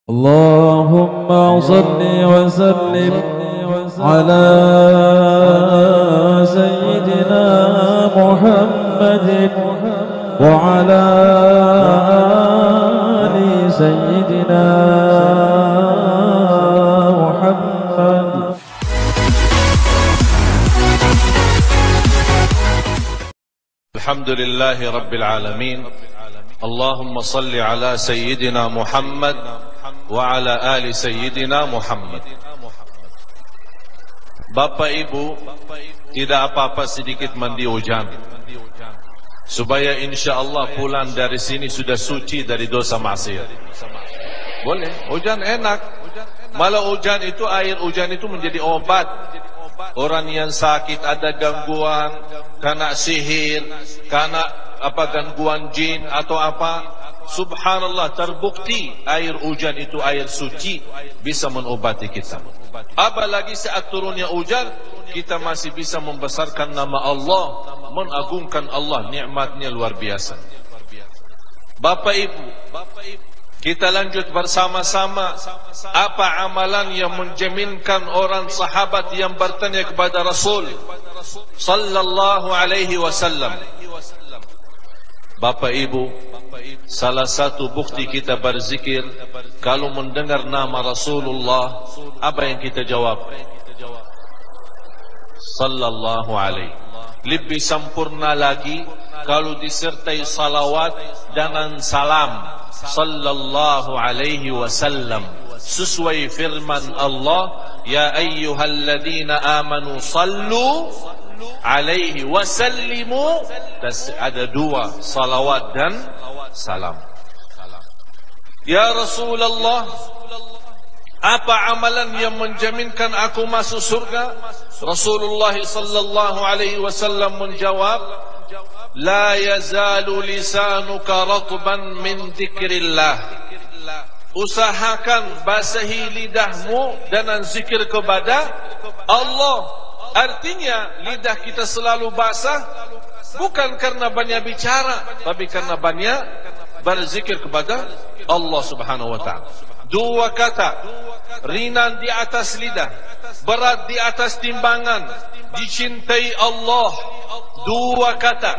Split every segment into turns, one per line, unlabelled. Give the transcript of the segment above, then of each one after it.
اللهم صل وسلم على سيدنا محمد وعلى آل سيدنا محمد.
الحمد لله رب العالمين. اللهم صل على سيدنا محمد وعلى آل سيدنا Muhammad. Bapak Ibu, tidak apa-apa sedikit mandi hujan, supaya insyaallah pulang dari sini sudah suci dari dosa maksiat. Boleh, hujan enak. Malah hujan itu, air hujan itu menjadi obat. Orang yang sakit, ada gangguan, kena sihir, kena gangguan jin atau apa, subhanallah, terbukti air hujan itu air suci, bisa mengobati kita. Apalagi saat turunnya hujan, kita masih bisa membesarkan nama Allah, mengagungkan Allah, nikmatnya luar biasa. Bapak Ibu, kita lanjut bersama-sama. Apa amalan yang menjaminkan orang sahabat yang bertanya kepada Rasul sallallahu alaihi wasallam? Bapak Ibu, salah satu bukti kita berzikir, kalau mendengar nama Rasulullah, apa yang kita jawab? Sallallahu alaihi. Lebih sempurna lagi kalau disertai salawat dengan salam sallallahu alaihi wasallam, sesuai firman Allah, ya ayyuhalladzina amanu sallu alaihi wasallimu. Ada dua, salawat dan salam. Ya Rasulullah, apa amalan yang menjaminkan aku masuk surga? Rasulullah sallallahu alaihi wasallam menjawab, la yazalu lisanuka ratban min dzikrillah. Usahakan basahi lidahmu dengan zikir kepada Allah. Artinya lidah kita selalu basah, bukan karena banyak bicara, tapi karena banyak berzikir kepada Allah subhanahu wa ta'ala. Dua kata, ringan di atas lidah, berat di atas timbangan, dicintai Allah. Dua kata,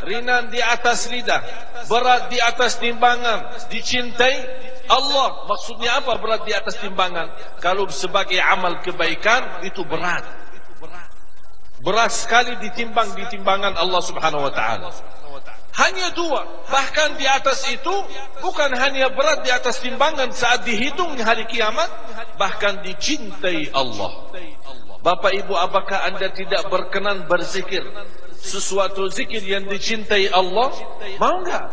ringan di atas lidah, berat di atas timbangan, dicintai Allah. Maksudnya apa berat di atas timbangan? Kalau sebagai amal kebaikan itu berat, berat sekali ditimbang di timbangan Allah subhanahu wa ta'ala. Hanya dua. Bahkan di atas itu bukan hanya berat di atas timbangan saat dihitung hari kiamat, bahkan dicintai Allah. Bapak Ibu, apakah anda tidak berkenan berzikir sesuatu zikir yang dicintai Allah? Mau enggak?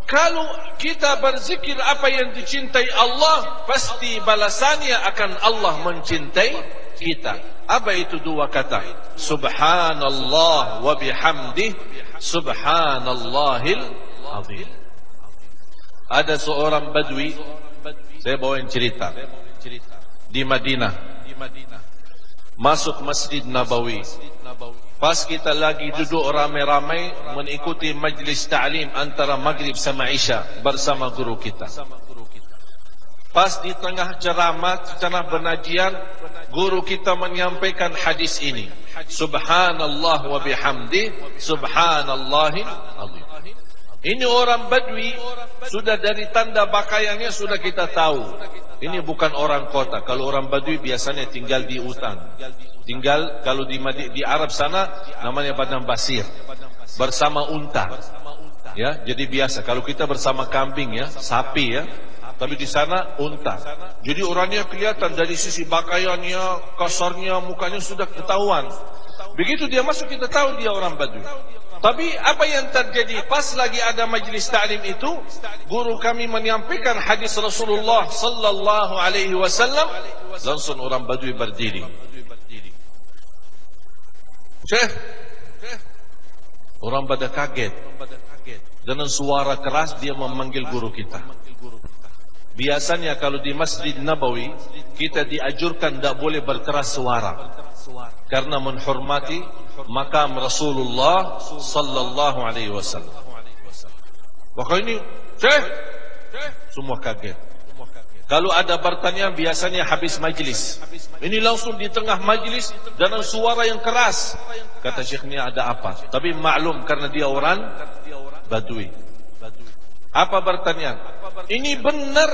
Kalau kita berzikir apa yang dicintai Allah, pasti balasannya akan Allah mencintai kita. Apa itu dua kata? Subhanallah wa bihamdih, subhanallahil azim. Ada seorang badui, saya bawain cerita, di Madinah, masuk Masjid Nabawi. Pas kita lagi duduk ramai-ramai mengikuti majlis ta'lim antara maghrib sama isya bersama guru kita. Pas di tengah ceramah benajian, guru kita menyampaikan hadis ini, subhanallah wa bihamdi, subhanallahil azim. Ini orang Badui, sudah dari tanda pakaiannya sudah kita tahu, ini bukan orang kota. Kalau orang Badui biasanya tinggal di hutan, tinggal kalau di Arab sana namanya padang pasir, bersama unta, ya. Jadi biasa kalau kita bersama kambing, ya, sapi, ya, tapi di sana unta. Jadi orangnya kelihatan dari sisi pakaiannya, kasarnya, mukanya sudah ketahuan. Begitu dia masuk kita tahu dia orang Badui. Tapi apa yang terjadi pas lagi ada majlis ta'lim itu, guru kami menyampaikan hadis Rasulullah sallallahu alaihi wasallam, langsung orang Badui berdiri. Syekh, orang pada kaget. Dengan suara keras dia memanggil guru kita. Biasanya kalau di Masjid Nabawi kita diajurkan tidak boleh berkeras suara, karena menghormati makam Rasulullah sallallahu alaihi wasallam. Maka ini, Syekh, semua kaget. Kalau ada bertanya biasanya habis majlis. Ini langsung di tengah majlis dengan suara yang keras. Kata Syekh, ni ada apa? Tapi maklum karena dia orang Badui. Apa bertanya? Ini benar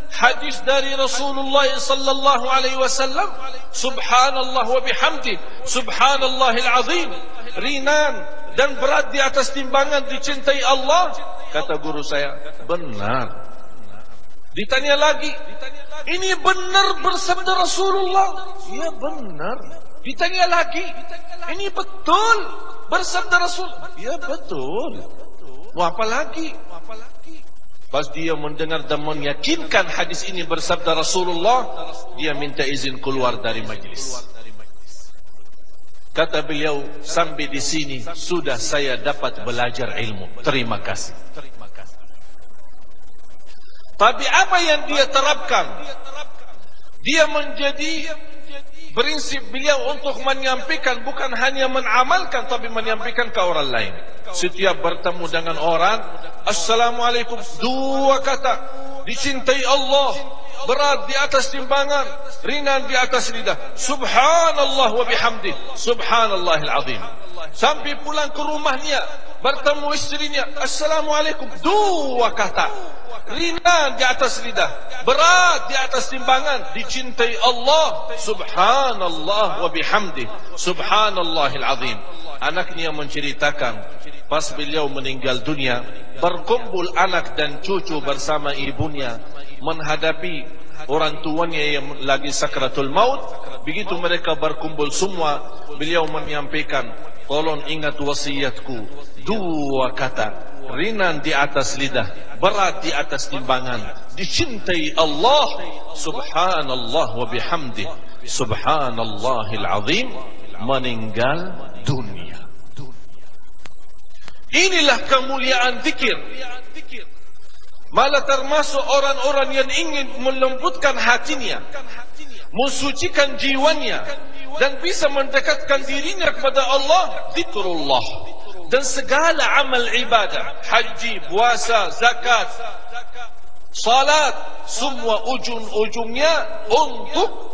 hadis dari Rasulullah sallallahu alaihi wasallam. Subhanallah wa bihamdi, subhanallahil azim. Ringan dan berat di atas timbangan, dicintai Allah. Kata guru saya, benar. Ditanya lagi, ini benar bersabda Rasulullah? Ya benar. Ditanya lagi, ini betul bersabda Rasul? Ya betul. Mau apa lagi? Pas dia mendengar dan meyakinkan hadis ini bersabda Rasulullah, dia minta izin keluar dari majlis. Kata beliau, sampai di sini sudah saya dapat belajar ilmu. Terima kasih. Tapi apa yang dia terapkan? Dia menjadi prinsip beliau untuk menyampaikan, bukan hanya mengamalkan, tapi menyampaikan ke orang lain. Setiap bertemu dengan orang, Assalamualaikum, 2 kata, dicintai Allah, berat di atas timbangan, ringan di atas lidah. Subhanallah wa bihamdi, subhanallahil azim. Sampai pulang ke rumahnya, bertemu istrinya, Assalamualaikum, 2 kata, ringan di atas lidah, berat di atas timbangan, dicintai Allah, subhanallah wa bihamdi, subhanallahil azim. Anaknya menceritakan, pas beliau meninggal dunia, berkumpul anak dan cucu bersama ibunya menghadapi orang tuanya yang lagi sakratul maut. Begitu mereka berkumpul semua, beliau menyampaikan, tolong ingat wasiatku, 2 kata, ringan di atas lidah, berat di atas timbangan, dicintai Allah, subhanallah wa bihamdi, subhanallahil azim. Meninggal dunia. Inilah kemuliaan zikir. Malah termasuk orang-orang yang ingin melembutkan hatinya, mensucikan jiwanya, dan bisa mendekatkan dirinya kepada Allah, zikrullah. Dan segala amal ibadah, haji, puasa, zakat, salat, semua ujung-ujungnya untuk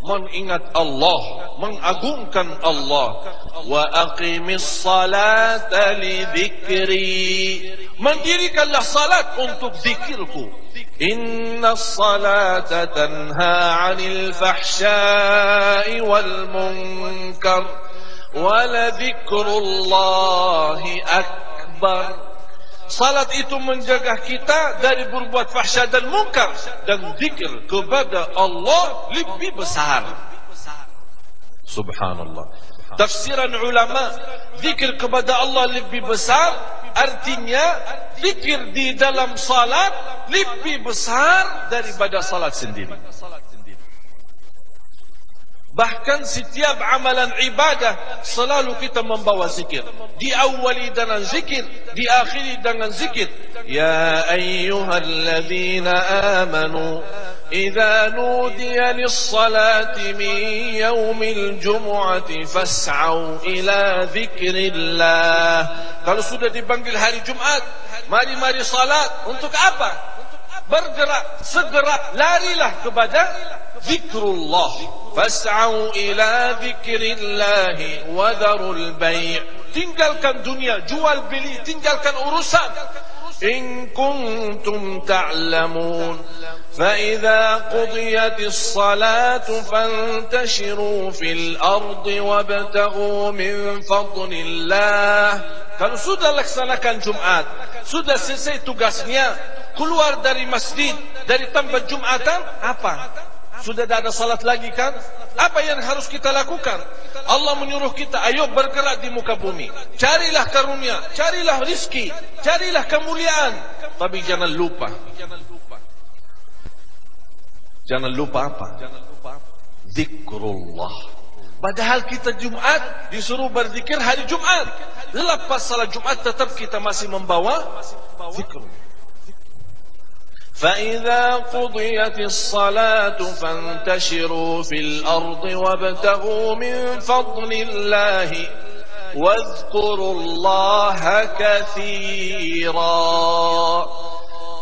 mengingat Allah, mengagungkan Allah. Wa aqimis salata li dzikri, mendirikanlah salat untuk zikirku. Inna salata tanha 'anil fahsya'i wal munkar wa la dzikrullahi akbar. Salat itu menjaga kita dari berbuat fahsya dan munkar, dan zikir kepada Allah lebih besar. Subhanallah. Tafsiran ulama, zikir kepada Allah lebih besar, artinya zikir di dalam salat lebih besar daripada salat sendiri. Bahkan setiap amalan ibadah selalu kita membawa zikir. Diawali dengan zikir, diakhiri dengan zikir. Ya ayyuhalladzina amanu, idza nudiya lis-salati min yaumil jumu'ati fas'au ila dzikrillah. Kalau sudah dipanggil hari Jumat, mari salat. Untuk apa? Bergerak, segera larilah kepada zikrullah. Fas'au ila dzikrillahi wa dharul bai'. Tinggalkan dunia, jual beli, tinggalkan urusan. In kuntum ta'lamun, fa idza qudiyatis salatu fantashiru fil ardi wabtaghu min fadlillah. Kalau sudah laksanakan Jumat, sudah selesai tugasnya, keluar dari masjid, dari tempat Jumatan, apa? Sudah tidak ada salat lagi kan? Apa yang harus kita lakukan? Allah menyuruh kita, ayo bergerak di muka bumi. Carilah karunia, carilah rizki, carilah kemuliaan. Tapi jangan lupa. Jangan lupa apa? Zikrullah. Padahal kita Jumat disuruh berzikir hari Jumat. Lepas salat Jumat tetap kita masih membawa zikrullah. فَإِذَا قُضِيَتِ الصَّلَاةُ فَانْتَشِرُوا فِي الْأَرْضِ وَابْتَغُوا مِنْ فَضْلِ اللَّهِ وَاذْكُرُوا اللَّهَ كَثِيرًا.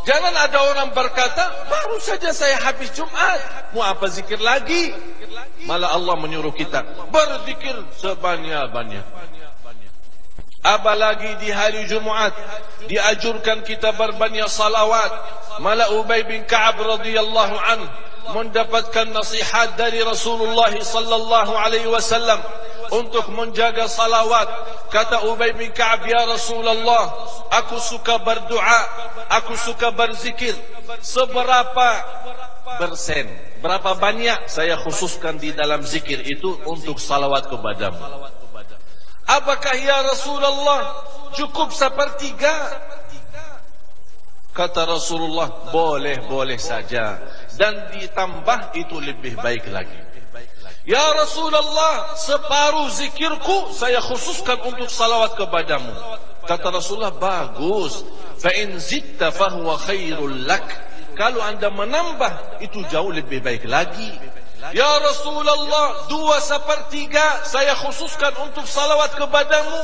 Jangan ada orang berkata, baru saja saya habis Jumat, mau apa zikir lagi? Malah Allah menyuruh kita berzikir sebanyak-banyak. Apalagi di hari Jumat diajurkan kita berbanyak salawat. Malah Ubay bin Ka'ab radhiyallahu anhu mendapatkan nasihat dari Rasulullah sallallahu alaihi wasallam untuk menjaga salawat. Kata Ubay bin Ka'ab, ya Rasulullah, aku suka berdoa, aku suka berzikir. Seberapa persen, berapa banyak saya khususkan di dalam zikir itu untuk salawat kepadamu? Apakah ya Rasulullah cukup sepertiga? Kata Rasulullah, boleh-boleh saja, dan ditambah itu lebih baik lagi. Ya Rasulullah, separuh zikirku saya khususkan untuk salawat kepadamu. Kata Rasulullah, bagus. Fa in zitta fahuwa khairul lak. Kalau anda menambah, itu jauh lebih baik lagi. Ya Rasulullah, 2/3 saya khususkan untuk salawat kepadamu.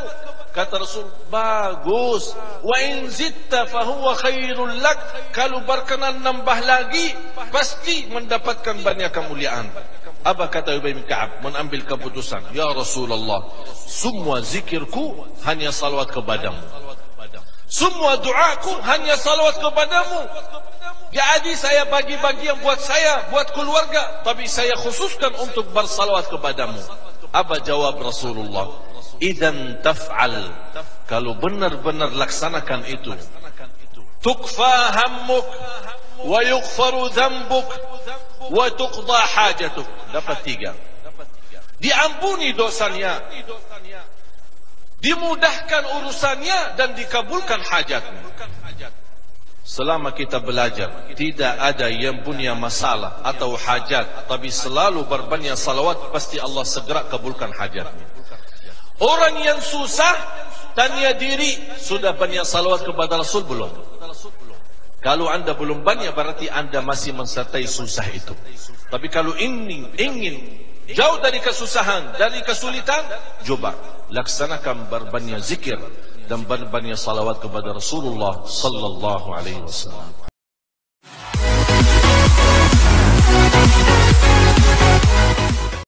Kata Rasul, bagus. Wa in zitta fahuwa khairul lak. Kalau berkenan nambah lagi, pasti mendapatkan banyak kemuliaan. Apa kata Ubay bin Ka'ab? Mengambil keputusan, ya Rasulullah, semua zikirku hanya salawat kepadamu. Semua doaku hanya salawat kepadamu. Jadi saya bagi-bagi yang buat saya, buat keluarga, tapi saya khususkan untuk bersalawat kepadamu. Apa jawab Rasulullah? Idzan taf'al, kalau benar-benar laksanakan itu, tukfa hammuk wa yughfaru dhanbuk wa tuqda hajatuk. Dapat 3. Diampuni dosanya, dimudahkan urusannya, dan dikabulkan hajatnya. Selama kita belajar, tidak ada yang punya masalah atau hajat, tapi selalu berbanyak salawat, pasti Allah segera kabulkan hajatnya. Orang yang susah, tanya diri, sudah banyak salawat kepada Rasul belum? Kalau anda belum banyak, berarti anda masih mensertai susah itu. Tapi kalau ingin jauh dari kesusahan, dari kesulitan, coba laksanakan berbanyak zikir dan berbanyak salawat kepada Rasulullah sallallahu alaihi wasallam.